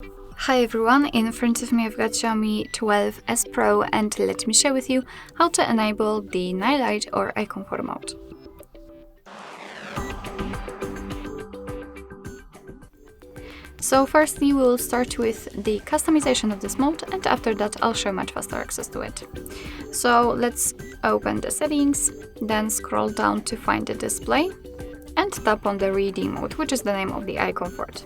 Hi everyone, in front of me I've got Xiaomi 12S Pro and let me share with you how to enable the night light or eye comfort mode. So firstly we will start with the customization of this mode, and after that I'll show much faster access to it. So let's open the settings, then scroll down to find the display and tap on the reading mode, which is the name of the eye comfort.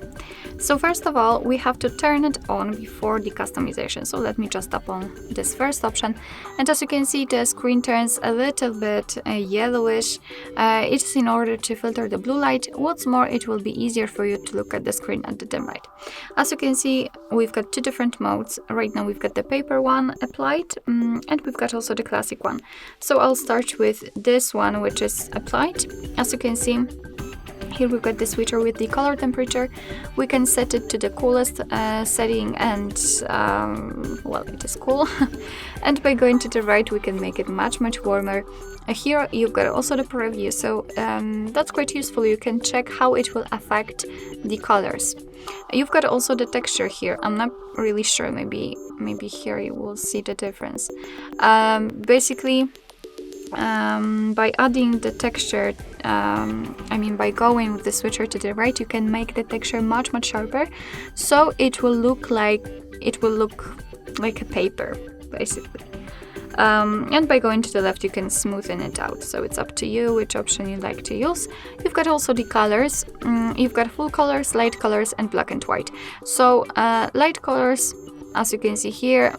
So first of all, we have to turn it on before the customization. So let me just tap on this first option. And as you can see, the screen turns a little bit yellowish. It is in order to filter the blue light. What's more, it will be easier for you to look at the screen at the dim light. As you can see, we've got two different modes. Right now we've got the paper one applied, and we've got also the classic one. So I'll start with this one, which is applied. As you can see, here we've got the switcher with the color temperature. We can set it to the coolest setting, and well, it is cool. And by going to the right, we can make it much warmer. Here you've got also the preview, so that's quite useful. You can check how it will affect the colors. You've got also the texture here. I'm not really sure, maybe here you will see the difference. Basically, by adding the texture, by going with the switcher to the right, you can make the texture much sharper, so it will look like a paper, basically. And by going to the left, you can smoothen it out, so it's up to you which option you like to use. You've got also the colors. You've got full colors, light colors, and black and white. So light colors, as you can see here,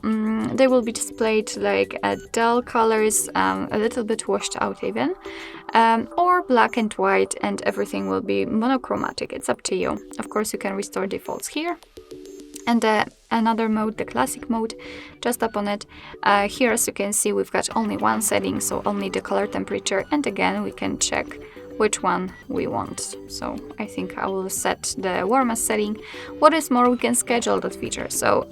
they will be displayed like dull colors, a little bit washed out even, or black and white, and everything will be monochromatic. It's up to you. Of course, you can restore defaults here. And another mode, the classic mode, just tap on it. Here, as you can see, we've got only one setting, so only the color temperature, and again we can check which one we want. So I think I will set the warmest setting. What is more, we can schedule that feature. So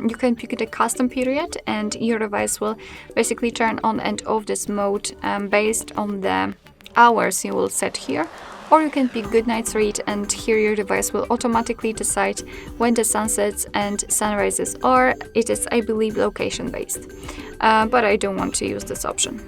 you can pick the custom period, and your device will basically turn on and off this mode based on the hours you will set here. Or you can pick good night's read, and here your device will automatically decide when the sunsets and sunrises are. It is, I believe, location based, but I don't want to use this option.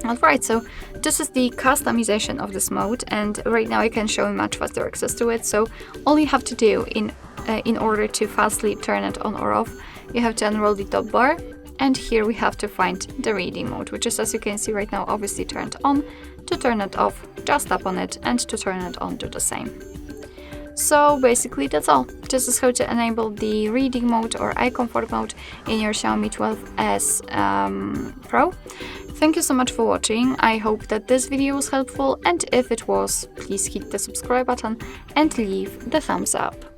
Alright, so this is the customization of this mode, and right now I can show you much faster access to it. So all you have to do in order to fastly turn it on or off, you have to unroll the top bar, and here we have to find the reading mode, which is, as you can see right now, obviously turned on. To turn it off, just tap on it, and to turn it on, do the same. So basically that's all. This is how to enable the reading mode or eye comfort mode in your Xiaomi 12S Pro. Thank you so much for watching. I hope that this video was helpful, and if it was, please hit the subscribe button and leave the thumbs up.